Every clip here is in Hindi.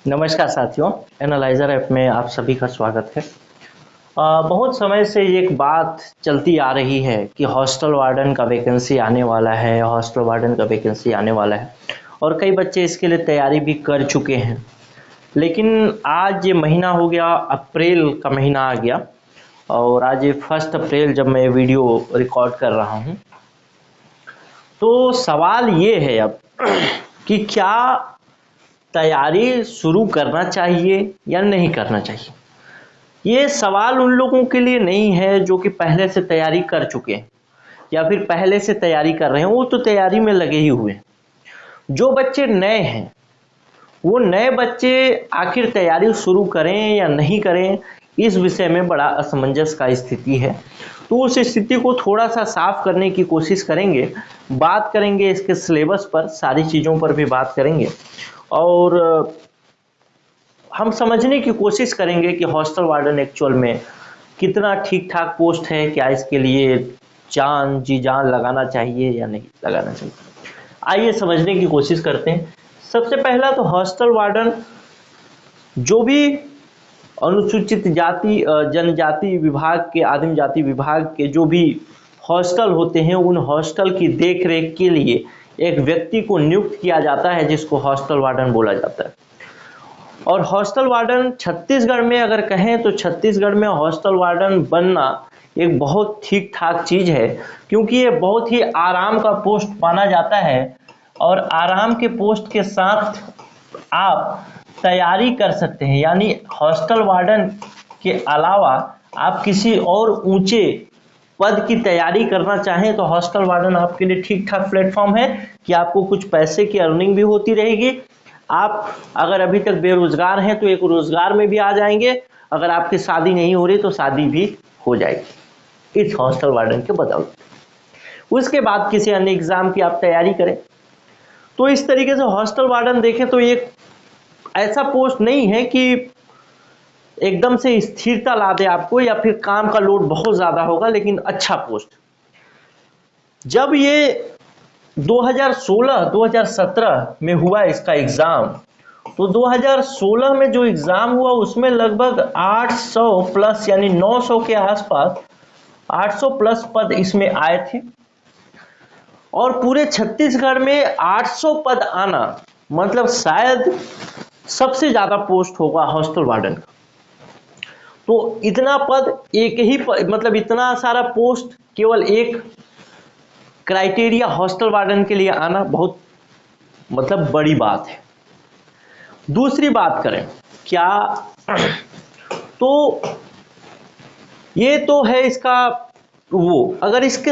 नमस्कार साथियों, एनालाइजर ऐप में आप सभी का स्वागत है। बहुत समय से एक बात चलती आ रही है कि हॉस्टल वार्डन का वैकेंसी आने वाला है, हॉस्टल वार्डन का वैकेंसी आने वाला है और कई बच्चे इसके लिए तैयारी भी कर चुके हैं। लेकिन आज ये महीना हो गया, अप्रैल का महीना आ गया और आज ये 1 अप्रैल जब मैं वीडियो रिकॉर्ड कर रहा हूँ, तो सवाल ये है अब कि क्या तैयारी शुरू करना चाहिए या नहीं करना चाहिए। ये सवाल उन लोगों के लिए नहीं है जो कि पहले से तैयारी कर चुके हैं या फिर पहले से तैयारी कर रहे हैं, वो तो तैयारी में लगे ही हुए हैं। जो बच्चे नए हैं, वो नए बच्चे आखिर तैयारी शुरू करें या नहीं करें, इस विषय में बड़ा असमंजस का स्थिति है। तो उस स्थिति को थोड़ा सा साफ करने की कोशिश करेंगे, बात करेंगे इसके सिलेबस पर, सारी चीज़ों पर भी बात करेंगे और हम समझने की कोशिश करेंगे कि हॉस्टल वार्डन एक्चुअल में कितना ठीक ठाक पोस्ट है, क्या इसके लिए जान जी जान लगाना चाहिए या नहीं लगाना चाहिए। आइए समझने की कोशिश करते हैं। सबसे पहला तो हॉस्टल वार्डन जो भी अनुसूचित जाति जनजाति विभाग के, आदिम जाति विभाग के जो भी हॉस्टल होते हैं, उन हॉस्टल की देखरेख के लिए एक व्यक्ति को नियुक्त किया जाता है जिसको हॉस्टल वार्डन बोला जाता है। और हॉस्टल वार्डन छत्तीसगढ़ में अगर कहें तो छत्तीसगढ़ में हॉस्टल वार्डन बनना एक बहुत ठीक ठाक चीज़ है, क्योंकि ये बहुत ही आराम का पोस्ट माना जाता है और आराम के पोस्ट के साथ आप तैयारी कर सकते हैं। यानी हॉस्टल वार्डन के अलावा आप किसी और ऊंचे पद की तैयारी करना चाहें तो हॉस्टल वार्डन आपके लिए ठीक ठाक प्लेटफॉर्म है कि आपको कुछ पैसे की अर्निंग भी होती रहेगी। आप अगर अभी तक बेरोजगार हैं तो एक रोजगार में भी आ जाएंगे, अगर आपकी शादी नहीं हो रही तो शादी भी हो जाएगी इस हॉस्टल वार्डन के बदौलत। उसके बाद किसी अन्य एग्जाम की आप तैयारी करें। तो इस तरीके से हॉस्टल वार्डन देखें तो एक ऐसा पोस्ट नहीं है कि एकदम से स्थिरता ला दे आपको या फिर काम का लोड बहुत ज्यादा होगा, लेकिन अच्छा पोस्ट। जब ये 2016-2017 में हुआ इसका एग्जाम, तो 2016 में जो एग्जाम हुआ उसमें लगभग 800 प्लस यानी 900 के आसपास 800 प्लस पद इसमें आए थे और पूरे छत्तीसगढ़ में 800 पद आना मतलब शायद सबसे ज्यादा पोस्ट होगा हॉस्टल वार्डन का। तो इतना पद एक ही मतलब इतना सारा पोस्ट केवल एक क्राइटेरिया हॉस्टल वार्डन के लिए आना बहुत मतलब बड़ी बात है। दूसरी बात करें क्या, तो ये तो है इसका वो, अगर इसके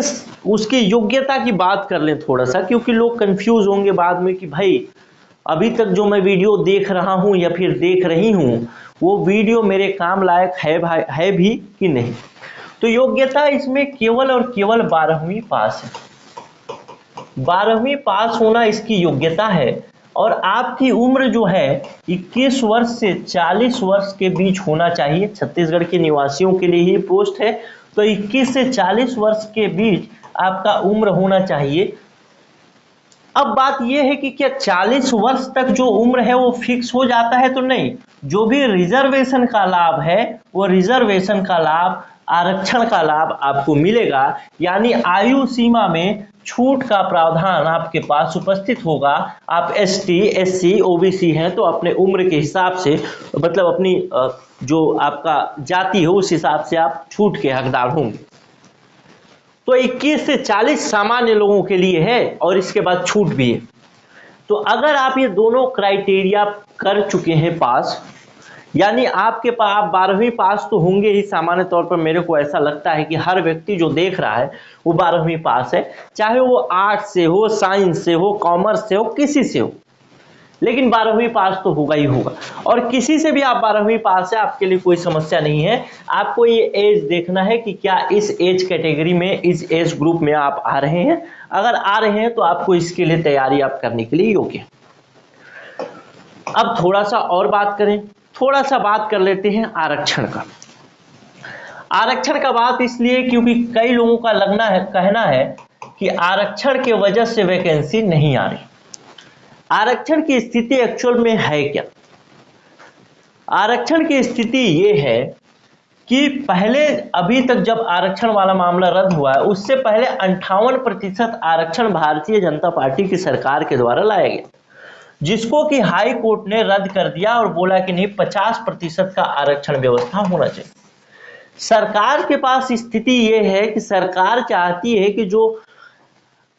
उसकी योग्यता की बात कर लें थोड़ा सा, क्योंकि लोग कंफ्यूज होंगे बाद में कि भाई अभी तक जो मैं वीडियो देख रहा हूं या फिर देख रही हूं वो वीडियो मेरे काम लायक है भी कि नहीं। तो योग्यता इसमें केवल और केवल 12वीं पास है। 12वीं पास होना इसकी योग्यता है और आपकी उम्र जो है 21 वर्ष से 40 वर्ष के बीच होना चाहिए। छत्तीसगढ़ के निवासियों के लिए ही पोस्ट है, तो 21 से 40 वर्ष के बीच आपका उम्र होना चाहिए। अब बात यह है कि क्या 40 वर्ष तक जो उम्र है वो फिक्स हो जाता है, तो नहीं। जो भी रिजर्वेशन का लाभ है वो रिजर्वेशन का लाभ, आरक्षण का लाभ आपको मिलेगा। यानी आयु सीमा में छूट का प्रावधान आपके पास उपस्थित होगा। आप एसटी, एससी, ओबीसी हैं तो अपने उम्र के हिसाब से मतलब अपनी जो आपका जाति हो उस हिसाब से आप छूट के हकदार होंगे। तो 21 से 40 सामान्य लोगों के लिए है और इसके बाद छूट भी है। तो अगर आप ये दोनों क्राइटेरिया कर चुके हैं पास, यानी आपके पास आप 12वीं पास तो होंगे ही सामान्य तौर पर। मेरे को ऐसा लगता है कि हर व्यक्ति जो देख रहा है वो 12वीं पास है, चाहे वो आर्ट्स से हो, साइंस से हो, कॉमर्स से हो, किसी से हो, लेकिन 12वीं पास तो होगा ही होगा। और किसी से भी आप 12वीं पास है, आपके लिए कोई समस्या नहीं है। आपको ये एज देखना है कि क्या इस एज कैटेगरी में, इस एज ग्रुप में आप आ रहे हैं। अगर आ रहे हैं तो आपको इसके लिए तैयारी आप करने के लिए योग्य। अब थोड़ा सा और बात करें, थोड़ा सा बात कर लेते हैं आरक्षण का। आरक्षण का बात इसलिए क्योंकि कई लोगों का लगना है, कहना है कि आरक्षण के वजह से वैकेंसी नहीं आ रही। आरक्षण की स्थिति एक्चुअल में है क्या? आरक्षण की स्थिति ये है कि पहले अभी तक जब आरक्षण वाला मामला रद्द हुआ है उससे पहले 58% आरक्षण भारतीय जनता पार्टी की सरकार के द्वारा लाया गया, जिसको कि हाई कोर्ट ने रद्द कर दिया और बोला कि नहीं 50% का आरक्षण व्यवस्था होना चाहिए। सरकार के पास स्थिति यह है कि सरकार चाहती है कि जो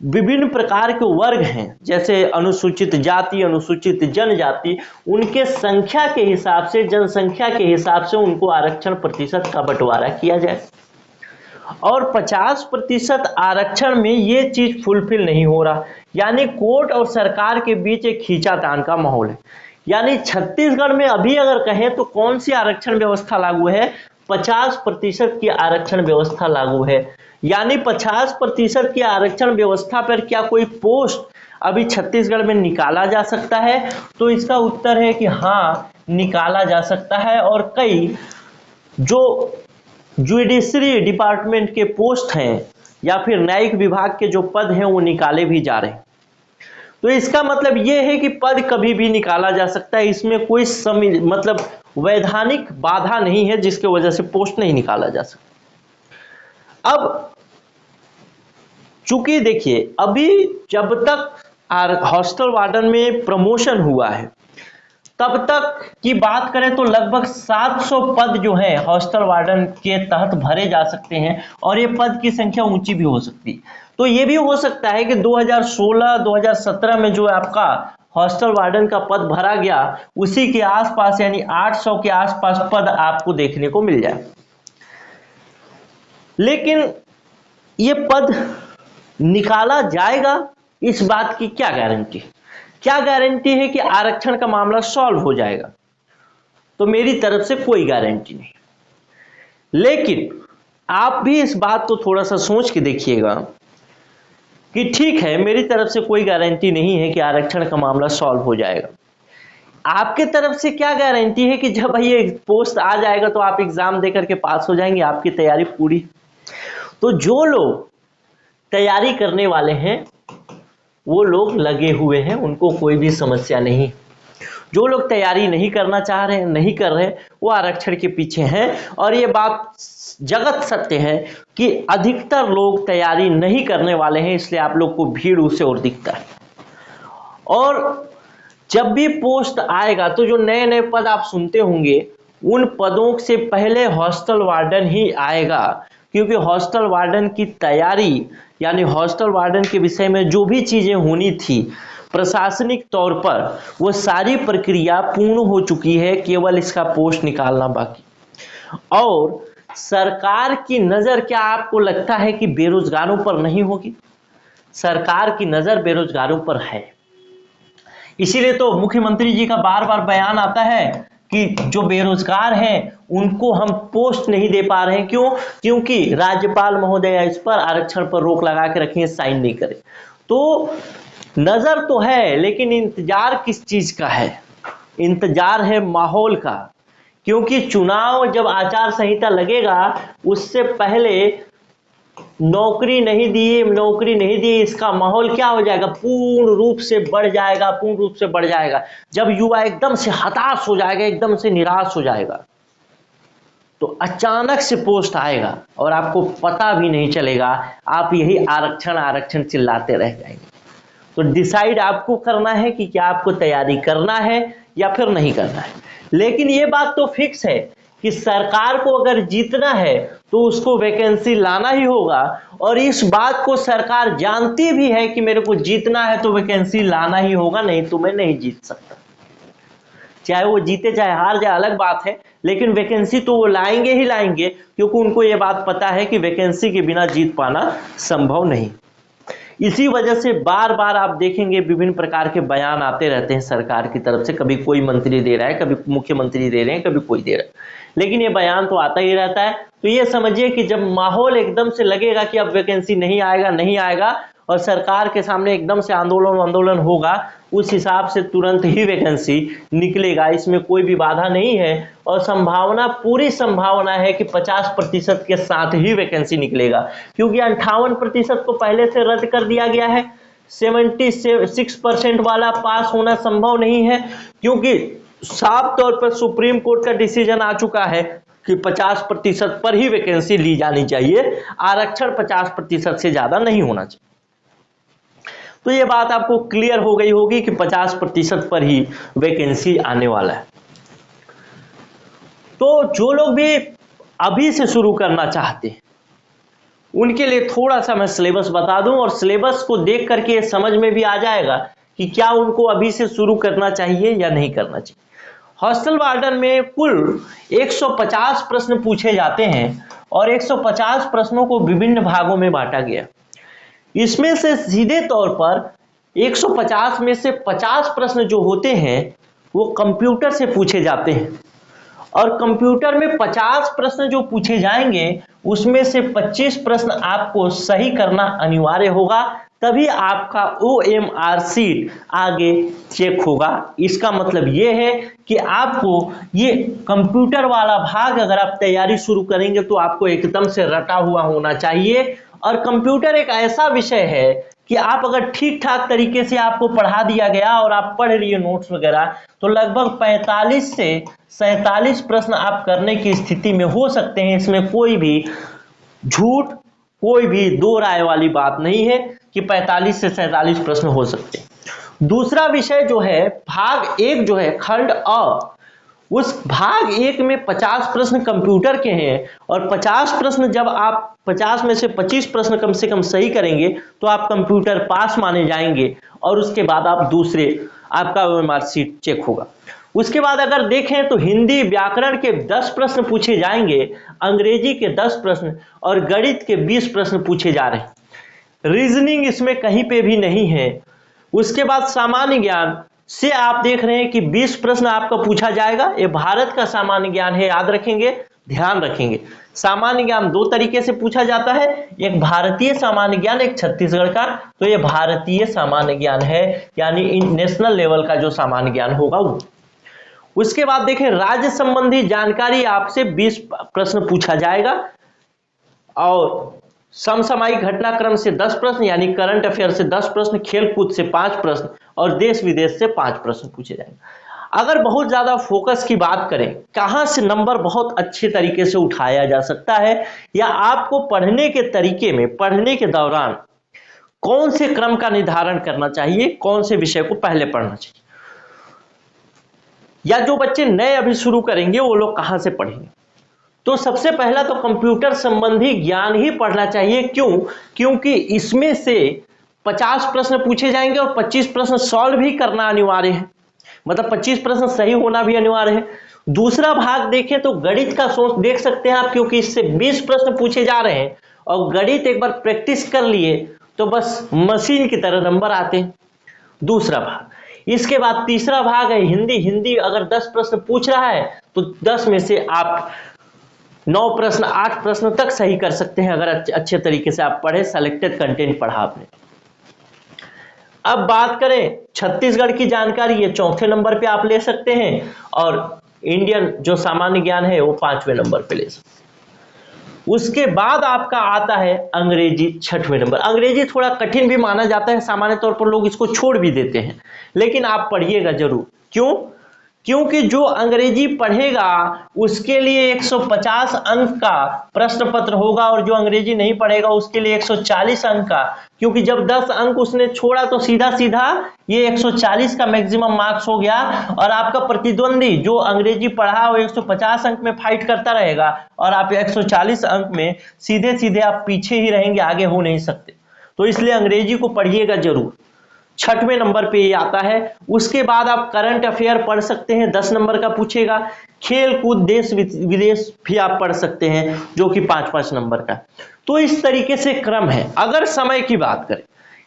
विभिन्न प्रकार के वर्ग हैं, जैसे अनुसूचित जाति, अनुसूचित जनजाति, उनके संख्या के हिसाब से, जनसंख्या के हिसाब से उनको आरक्षण प्रतिशत का बंटवारा किया जाए। और 50% आरक्षण में ये चीज फुलफिल नहीं हो रहा, यानी कोर्ट और सरकार के बीच एक खींचातान का माहौल है। यानी छत्तीसगढ़ में अभी अगर कहें तो कौन सी आरक्षण व्यवस्था लागू है? 50% की आरक्षण व्यवस्था लागू है। यानी 50% की आरक्षण व्यवस्था पर क्या कोई पोस्ट अभी छत्तीसगढ़ में निकाला जा सकता है? तो इसका उत्तर है कि हाँ, निकाला जा सकता है। और कई जो जुडिशरी डिपार्टमेंट के पोस्ट हैं या फिर न्यायिक विभाग के जो पद हैं वो निकाले भी जा रहे हैं। तो इसका मतलब ये है कि पद कभी भी निकाला जा सकता है, इसमें कोई मतलब वैधानिक बाधा नहीं है जिसके वजह से पोस्ट नहीं निकाला जा सकता। अब चूंकि देखिए, अभी जब तक हॉस्टल वार्डन में प्रमोशन हुआ है तब तक की बात करें तो लगभग 700 पद जो हैं हॉस्टल वार्डन के तहत भरे जा सकते हैं, और ये पद की संख्या ऊंची भी हो सकती है। तो ये भी हो सकता है कि 2016-2017 में जो आपका हॉस्टल वार्डन का पद भरा गया उसी के आसपास यानी 800 के आसपास पद आपको देखने को मिल जाए। लेकिन ये पद निकाला जाएगा, इस बात की क्या गारंटी है? क्या गारंटी है कि आरक्षण का मामला सॉल्व हो जाएगा? तो मेरी तरफ से कोई गारंटी नहीं। लेकिन आप भी इस बात को थोड़ा सा सोच के देखिएगा कि ठीक है, मेरी तरफ से कोई गारंटी नहीं है कि आरक्षण का मामला सॉल्व हो जाएगा। आपके तरफ से क्या गारंटी है कि जब ये पोस्ट आ जाएगा तो आप एग्जाम देकर के पास हो जाएंगे, आपकी तैयारी पूरी? तो जो लोग तैयारी करने वाले हैं वो लोग लगे हुए हैं, उनको कोई भी समस्या नहीं। जो लोग तैयारी नहीं करना चाह रहे हैं, नहीं कर रहे, वो आरक्षण के पीछे हैं। और ये बात जगत सत्य है कि अधिकतर लोग तैयारी नहीं करने वाले हैं, इसलिए आप लोग को भीड़ उससे और दिखता है। और जब भी पोस्ट आएगा तो जो नए नए पद आप सुनते होंगे, उन पदों से पहले हॉस्टल वार्डन ही आएगा, क्योंकि हॉस्टल वार्डन की तैयारी यानी हॉस्टल वार्डन के विषय में जो भी चीजें होनी थी प्रशासनिक तौर पर, वो सारी प्रक्रिया पूर्ण हो चुकी है, केवल इसका पोस्ट निकालना बाकी। और सरकार की नजर, क्या आपको लगता है कि बेरोजगारों पर नहीं होगी? सरकार की नजर बेरोजगारों पर है। इसीलिए तो मुख्यमंत्री जी का बार बार बयान आता है कि जो बेरोजगार हैं उनको हम पोस्ट नहीं दे पा रहे हैं। क्यों? क्योंकि राज्यपाल महोदय इस पर आरक्षण पर रोक लगा के रखी है, साइन नहीं करे। तो नजर तो है, लेकिन इंतजार किस चीज का है? इंतजार है माहौल का। क्योंकि चुनाव जब आचार संहिता लगेगा उससे पहले नौकरी नहीं दी, इसका माहौल क्या हो जाएगा? पूर्ण रूप से बढ़ जाएगा, पूर्ण रूप से बढ़ जाएगा। जब युवा एकदम से हताश हो जाएगा, एकदम से निराश हो जाएगा, तो अचानक से पोस्ट आएगा और आपको पता भी नहीं चलेगा, आप यही आरक्षण आरक्षण चिल्लाते रह जाएंगे। तो डिसाइड आपको करना है कि क्या आपको तैयारी करना है या फिर नहीं करना है। लेकिन ये बात तो फिक्स है कि सरकार को अगर जीतना है तो उसको वैकेंसी लाना ही होगा, और इस बात को सरकार जानती भी है कि मेरे को जीतना है तो वैकेंसी लाना ही होगा, नहीं तो मैं नहीं जीत सकता। चाहे वो जीते चाहे हार जाए अलग बात है, लेकिन वैकेंसी तो वो लाएंगे ही लाएंगे, क्योंकि उनको ये बात पता है कि वैकेंसी के बिना जीत पाना संभव नहीं। इसी वजह से बार बार आप देखेंगे विभिन्न प्रकार के बयान आते रहते हैं सरकार की तरफ से। कभी कोई मंत्री दे रहा है, कभी मुख्यमंत्री दे रहे हैं, कभी कोई दे रहा है, लेकिन ये बयान तो आता ही रहता है। तो ये समझिए कि जब माहौल एकदम से लगेगा कि अब वैकेंसी नहीं आएगा और सरकार के सामने एकदम से आंदोलन होगा, उस हिसाब से तुरंत ही वैकेंसी निकलेगा, इसमें कोई भी बाधा नहीं है। और पूरी संभावना है कि 50% के साथ ही वैकेंसी निकलेगा, क्योंकि 58% को पहले से रद्द कर दिया गया है। 76% वाला पास होना संभव नहीं है, क्योंकि साफ तौर पर सुप्रीम कोर्ट का डिसीजन आ चुका है कि 50% पर ही वैकेंसी ली जानी चाहिए, आरक्षण 50% से ज्यादा नहीं होना चाहिए। तो ये बात आपको क्लियर हो गई होगी कि 50% पर ही वैकेंसी आने वाला है। तो जो लोग भी अभी से शुरू करना चाहते हैं उनके लिए थोड़ा सा मैं सिलेबस बता दूं, और सिलेबस को देख करके समझ में भी आ जाएगा कि क्या उनको अभी से शुरू करना चाहिए या नहीं करना चाहिए। हॉस्टल वार्डन में कुल 150 प्रश्न पूछे जाते हैं और 150 प्रश्नों को विभिन्न भागों में बांटा गया। इसमें से सीधे तौर पर 150 में से 50 प्रश्न जो होते हैं वो कंप्यूटर से पूछे जाते हैं, और कंप्यूटर में 50 प्रश्न जो पूछे जाएंगे उसमें से 25 प्रश्न आपको सही करना अनिवार्य होगा, तभी आपका OMR सीट आगे चेक होगा। इसका मतलब ये है कि आपको ये कंप्यूटर वाला भाग अगर आप तैयारी शुरू करेंगे तो आपको एकदम से रटा हुआ होना चाहिए। और कंप्यूटर एक ऐसा विषय है कि आप अगर ठीक ठाक तरीके से आपको पढ़ा दिया गया और आप पढ़ लिए नोट्स वगैरह, तो लगभग 45 से 47 प्रश्न आप करने की स्थिति में हो सकते हैं। इसमें कोई भी झूठ, कोई भी दो राय वाली बात नहीं है कि 45 से 47 प्रश्न हो सकते हैं। दूसरा विषय जो है भाग 1 जो है खंड अ, उस भाग 1 में 50 प्रश्न कंप्यूटर के हैं, और 50 प्रश्न जब आप 50 में से 25 प्रश्न कम से कम सही करेंगे तो आप कंप्यूटर पास माने जाएंगे, और उसके बाद आप दूसरे आपका OMR सीट चेक होगा। उसके बाद अगर देखें तो हिंदी व्याकरण के 10 प्रश्न पूछे जाएंगे, अंग्रेजी के 10 प्रश्न और गणित के 20 प्रश्न पूछे जा रहे हैं। रीजनिंग इसमें कहीं पे भी नहीं है। उसके बाद सामान्य ज्ञान से आप देख रहे हैं कि 20 प्रश्न आपका पूछा जाएगा। ये भारत का सामान्य ज्ञान है, याद रखेंगे, ध्यान रखेंगे। सामान्य ज्ञान दो तरीके से पूछा जाता है, एक भारतीय सामान्य ज्ञान, एक छत्तीसगढ़ का। तो ये भारतीय सामान्य ज्ञान है, यानी नेशनल लेवल का जो सामान्य ज्ञान होगा वो। उसके बाद देखें राज्य संबंधी जानकारी आपसे 20 प्रश्न पूछा जाएगा, और समसामयिक घटनाक्रम से 10 प्रश्न यानी करंट अफेयर से 10 प्रश्न, खेलकूद से 5 प्रश्न और देश विदेश से 5 प्रश्न पूछे जाएंगे। अगर बहुत ज्यादा फोकस की बात करें, कहां से नंबर बहुत अच्छे तरीके से उठाया जा सकता है, या आपको पढ़ने के तरीके में पढ़ने के दौरान कौन से क्रम का निर्धारण करना चाहिए, कौन से विषय को पहले पढ़ना चाहिए, या जो बच्चे नए अभी शुरू करेंगे वो लोग कहां से पढ़ेंगे। तो सबसे पहला तो कंप्यूटर संबंधी ज्ञान ही पढ़ना चाहिए। क्यों? क्योंकि इसमें से 50 प्रश्न पूछे जाएंगे और 25 प्रश्न सॉल्व भी करना अनिवार्य है, मतलब 25 प्रश्न सही होना भी अनिवार्य है। दूसरा भाग देखें तो गणित का सोच देख सकते हैं आप, क्योंकि इससे 20 प्रश्न पूछे जा रहे हैं, और गणित एक बार प्रैक्टिस कर लिए तो बस मशीन की तरह नंबर आते हैं। दूसरा भाग, इसके बाद तीसरा भाग है हिंदी। हिंदी अगर 10 प्रश्न पूछ रहा है तो 10 में से आप 9 प्रश्न 8 प्रश्न तक सही कर सकते हैं, अगर अच्छे तरीके से आप पढ़े, सेलेक्टेड कंटेंट पढ़ा आपने। अब बात करें छत्तीसगढ़ की जानकारी, ये 4थे नंबर पे आप ले सकते हैं, और इंडियन जो सामान्य ज्ञान है वो 5वें नंबर पे ले सकते हैं। उसके बाद आपका आता है अंग्रेजी 6वें नंबर। अंग्रेजी थोड़ा कठिन भी माना जाता है, सामान्य तौर पर लोग इसको छोड़ भी देते हैं, लेकिन आप पढ़िएगा जरूर। क्यों? क्योंकि जो अंग्रेजी पढ़ेगा उसके लिए 150 अंक का प्रश्न पत्र होगा, और जो अंग्रेजी नहीं पढ़ेगा उसके लिए 140 अंक का, क्योंकि जब 10 अंक उसने छोड़ा तो सीधा सीधा ये 140 का मैक्सिमम मार्क्स हो गया, और आपका प्रतिद्वंदी जो अंग्रेजी पढ़ा वो 150 अंक में फाइट करता रहेगा, और आप 140 अंक में सीधे सीधे आप पीछे ही रहेंगे, आगे हो नहीं सकते। तो इसलिए अंग्रेजी को पढ़िएगा जरूर, 6वें नंबर पे ये आता है। उसके बाद आप करंट अफेयर पढ़ सकते हैं, 10 नंबर का पूछेगा। खेल कूद देश विदेश भी आप पढ़ सकते हैं, जो कि 5-5 नंबर का। तो इस तरीके से क्रम है। अगर समय की बात करें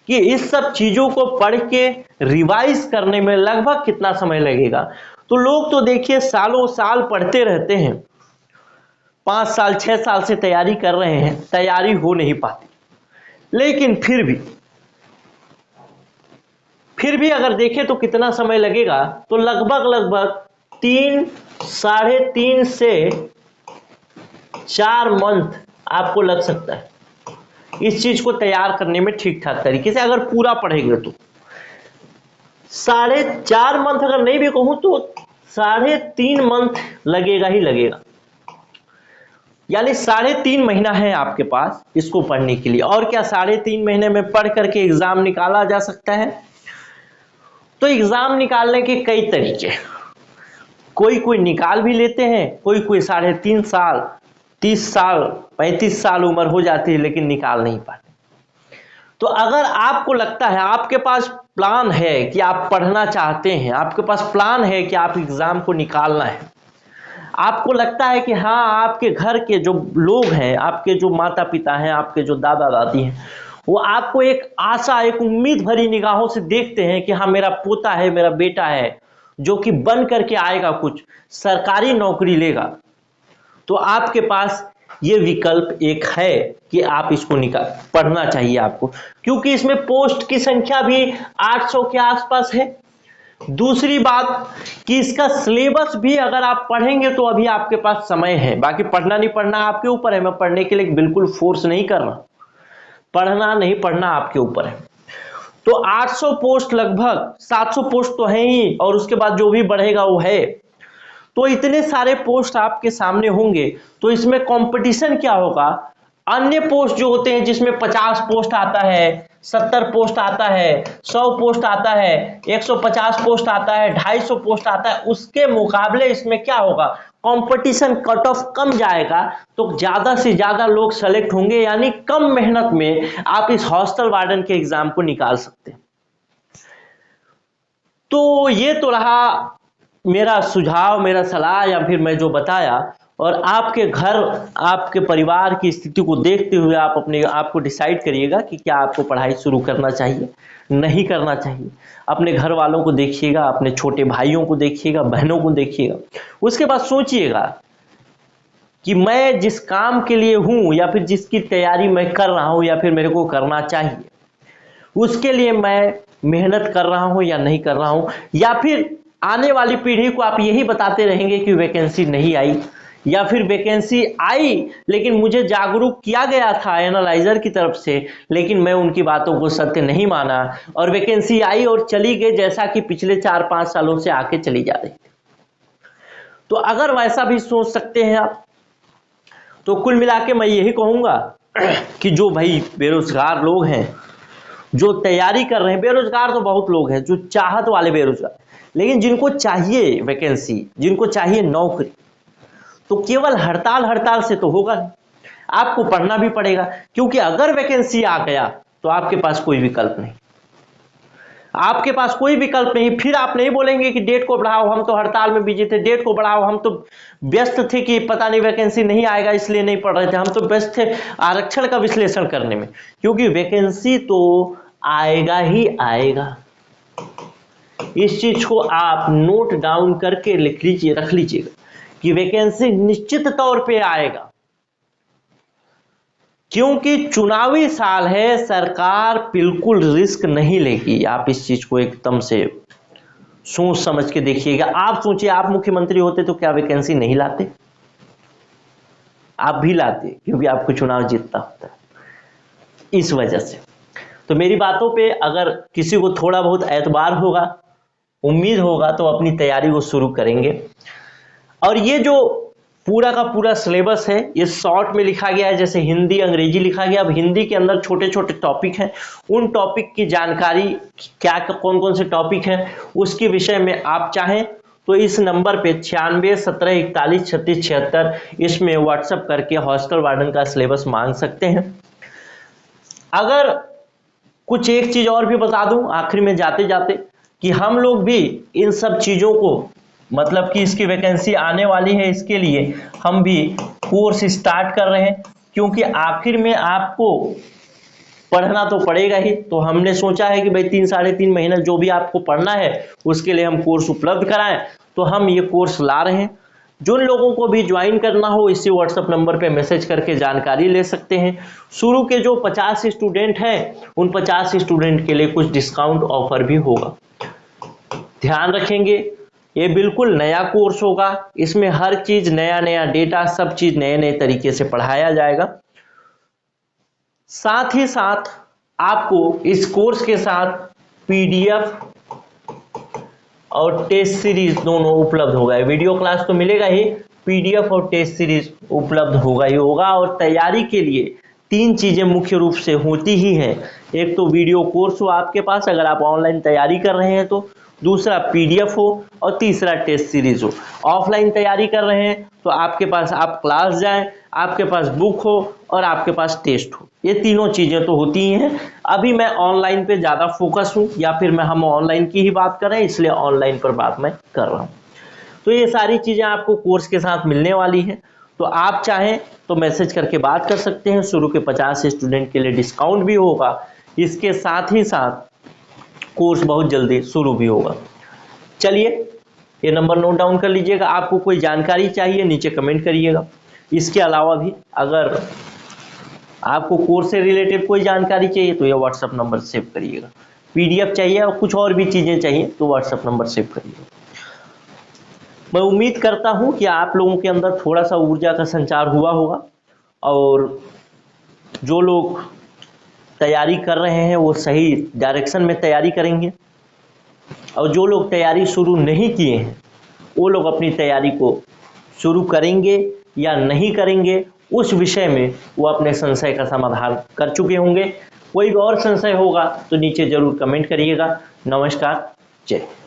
कि इस सब चीजों को पढ़ के रिवाइज करने में लगभग कितना समय लगेगा, तो लोग तो देखिए सालों साल पढ़ते रहते हैं, 5 साल 6 साल से तैयारी कर रहे हैं, तैयारी हो नहीं पाती। लेकिन फिर भी अगर देखें तो कितना समय लगेगा, तो लगभग 3 साढ़े 3 से 4 मंथ आपको लग सकता है इस चीज को तैयार करने में, ठीक ठाक तरीके से अगर पूरा पढ़ेंगे तो। 4.5 मंथ अगर नहीं भी कहूं तो 3.5 मंथ लगेगा ही लगेगा, यानी 3.5 महीना है आपके पास इसको पढ़ने के लिए। और क्या 3.5 महीने में पढ़ करके एग्जाम निकाला जा सकता है? तो एग्जाम निकालने के कई तरीके, कोई निकाल भी लेते हैं, कोई 3.5 साल, 30 साल, 35 साल उम्र हो जाती है लेकिन निकाल नहीं पाते। तो अगर आपको लगता है, आपके पास प्लान है कि आप पढ़ना चाहते हैं, आपके पास प्लान है कि आप एग्जाम को निकालना है, आपको लगता है कि हाँ आपके घर के जो लोग हैं, आपके जो माता पिता हैं, आपके जो दादा दादी हैं, वो आपको एक आशा, एक उम्मीद भरी निगाहों से देखते हैं कि हाँ मेरा पोता है, मेरा बेटा है जो कि बन करके आएगा, कुछ सरकारी नौकरी लेगा। तो आपके पास ये विकल्प एक है कि आप इसको पढ़ना चाहिए आपको, क्योंकि इसमें पोस्ट की संख्या भी 800 के आसपास है। दूसरी बात कि इसका सिलेबस भी अगर आप पढ़ेंगे तो अभी आपके पास समय है, बाकी पढ़ना नहीं पढ़ना आपके ऊपर है। मैं पढ़ने के लिए बिल्कुल फोर्स नहीं कर रहा, पढ़ना नहीं पढ़ना आपके ऊपर है। तो 800 पोस्ट, लगभग 700 पोस्ट तो है ही, और उसके बाद जो भी बढ़ेगा वो है। तो इतने सारे पोस्ट आपके सामने होंगे, तो इसमें कंपटीशन क्या होगा? अन्य पोस्ट जो होते हैं जिसमें 50 पोस्ट आता है, 70 पोस्ट आता है, 100 पोस्ट आता है, 150 पोस्ट आता है, 250 पोस्ट आता है, उसके मुकाबले इसमें क्या होगा? कंपटीशन, कट ऑफ कम जाएगा, तो ज्यादा से ज्यादा लोग सेलेक्ट होंगे, यानी कम मेहनत में आप इस हॉस्टल वार्डन के एग्जाम को निकाल सकते हैं। तो ये तो रहा मेरा सुझाव, मेरा सलाह, या फिर मैं जो बताया। और आपके घर, आपके परिवार की स्थिति को देखते हुए आप अपने आप को डिसाइड करिएगा कि क्या आपको पढ़ाई शुरू करना चाहिए, नहीं करना चाहिए। अपने घर वालों को देखिएगा, अपने छोटे भाइयों को देखिएगा, बहनों को देखिएगा, उसके बाद सोचिएगा कि मैं जिस काम के लिए हूं, या फिर जिसकी तैयारी मैं कर रहा हूं, या फिर मेरे को करना चाहिए, उसके लिए मैं मेहनत कर रहा हूं या नहीं कर रहा हूं। या फिर आने वाली पीढ़ी को आप यही बताते रहेंगे कि वैकेंसी नहीं आई, या फिर वैकेंसी आई लेकिन मुझे जागरूक किया गया था एनालाइजर की तरफ से, लेकिन मैं उनकी बातों को सत्य नहीं माना, और वैकेंसी आई और चली गई, जैसा कि पिछले 4-5 सालों से आके चली जा रही। तो अगर वैसा भी सोच सकते हैं आप, तो कुल मिला के मैं यही कहूंगा कि जो भाई बेरोजगार लोग हैं, जो तैयारी कर रहे हैं, बेरोजगार तो बहुत लोग हैं, जो चाहत वाले बेरोजगार, लेकिन जिनको चाहिए वैकेंसी, जिनको चाहिए नौकरी, तो केवल हड़ताल से तो होगा नहीं, आपको पढ़ना भी पड़ेगा। क्योंकि अगर वैकेंसी आ गया तो आपके पास कोई विकल्प नहीं, आपके पास कोई विकल्प नहीं। फिर आप नहीं बोलेंगे कि डेट को बढ़ाओ, हम तो हड़ताल में बिजी थे, डेट को बढ़ाओ, हम तो व्यस्त थे कि पता नहीं वैकेंसी नहीं आएगा इसलिए नहीं पढ़ रहे थे, हम तो व्यस्त थे आरक्षण का विश्लेषण करने में। क्योंकि वैकेंसी तो आएगा ही आएगा, इस चीज को आप नोट डाउन करके लिख लीजिए, रख लीजिएगा कि वैकेंसी निश्चित तौर पे आएगा। क्योंकि चुनावी साल है, सरकार बिल्कुल रिस्क नहीं लेगी। आप इस चीज को एकदम से सोच समझ के देखिएगा। आप सोचिए, आप मुख्यमंत्री होते तो क्या वैकेंसी नहीं लाते? आप भी लाते, क्योंकि आपको चुनाव जीतना होता है। इस वजह से तो मेरी बातों पे अगर किसी को थोड़ा बहुत एतबार होगा, उम्मीद होगा, तो अपनी तैयारी को शुरू करेंगे। और ये जो पूरा का पूरा सिलेबस है, ये शॉर्ट में लिखा गया है, जैसे हिंदी अंग्रेजी लिखा गया। अब हिंदी के अंदर छोटे छोटे टॉपिक हैं, उन टॉपिक की जानकारी, क्या कौन कौन से टॉपिक हैं, उसके विषय में आप चाहें तो इस नंबर पे 96 17 41 36 76 इसमें व्हाट्सएप करके हॉस्टल वार्डन का सिलेबस मांग सकते हैं। अगर कुछ एक चीज और भी बता दूं आखिर में जाते जाते, कि हम लोग भी इन सब चीजों को, मतलब कि इसकी वैकेंसी आने वाली है, इसके लिए हम भी कोर्स स्टार्ट कर रहे हैं। क्योंकि आखिर में आपको पढ़ना तो पड़ेगा ही, तो हमने सोचा है कि भाई 3-3.5 महीने जो भी आपको पढ़ना है उसके लिए हम कोर्स उपलब्ध कराएं। तो हम ये कोर्स ला रहे हैं। जिन लोगों को भी ज्वाइन करना हो, इसी व्हाट्सएप नंबर पे मैसेज करके जानकारी ले सकते हैं। शुरू के जो 50 स्टूडेंट हैं, उन 50 स्टूडेंट के लिए कुछ डिस्काउंट ऑफर भी होगा। ध्यान रखेंगे, ये बिल्कुल नया कोर्स होगा, इसमें हर चीज नया नया डेटा, सब चीज नए नए तरीके से पढ़ाया जाएगा। साथ ही साथ आपको इस कोर्स के साथ पीडीएफ और टेस्ट सीरीज दोनों उपलब्ध होगा। वीडियो क्लास तो मिलेगा ही, पीडीएफ और टेस्ट सीरीज उपलब्ध होगा ही होगा। और तैयारी के लिए 3 चीज़ें मुख्य रूप से होती ही हैं। एक तो वीडियो कोर्स हो आपके पास अगर आप ऑनलाइन तैयारी कर रहे हैं तो, दूसरा पीडीएफ हो और तीसरा टेस्ट सीरीज हो। ऑफलाइन तैयारी कर रहे हैं तो आपके पास आप क्लास जाएं, आपके पास बुक हो और आपके पास टेस्ट हो, ये तीनों चीज़ें तो होती ही हैं। अभी मैं ऑनलाइन पे ज़्यादा फोकस हूँ, या फिर हम ऑनलाइन की ही बात कर रहे हैं इसलिए ऑनलाइन पर बात मैं कर रहा हूँ। तो ये सारी चीज़ें आपको कोर्स के साथ मिलने वाली हैं। तो आप चाहें तो मैसेज करके बात कर सकते हैं। शुरू के 50 स्टूडेंट के लिए डिस्काउंट भी होगा, इसके साथ ही साथ कोर्स बहुत जल्दी शुरू भी होगा। चलिए ये नंबर नोट डाउन कर लीजिएगा। आपको कोई जानकारी चाहिए नीचे कमेंट करिएगा। इसके अलावा भी अगर आपको कोर्स से रिलेटेड कोई जानकारी चाहिए तो ये व्हाट्सएप नंबर सेव करिएगा। पीडीएफ चाहिए और कुछ और भी चीज़ें चाहिए तो व्हाट्सएप नंबर सेव करिएगा। मैं उम्मीद करता हूं कि आप लोगों के अंदर थोड़ा सा ऊर्जा का संचार हुआ होगा, और जो लोग तैयारी कर रहे हैं वो सही डायरेक्शन में तैयारी करेंगे, और जो लोग तैयारी शुरू नहीं किए हैं वो लोग अपनी तैयारी को शुरू करेंगे या नहीं करेंगे उस विषय में वो अपने संशय का समाधान कर चुके होंगे। कोई और संशय होगा तो नीचे जरूर कमेंट करिएगा। नमस्कार, जय हिंद।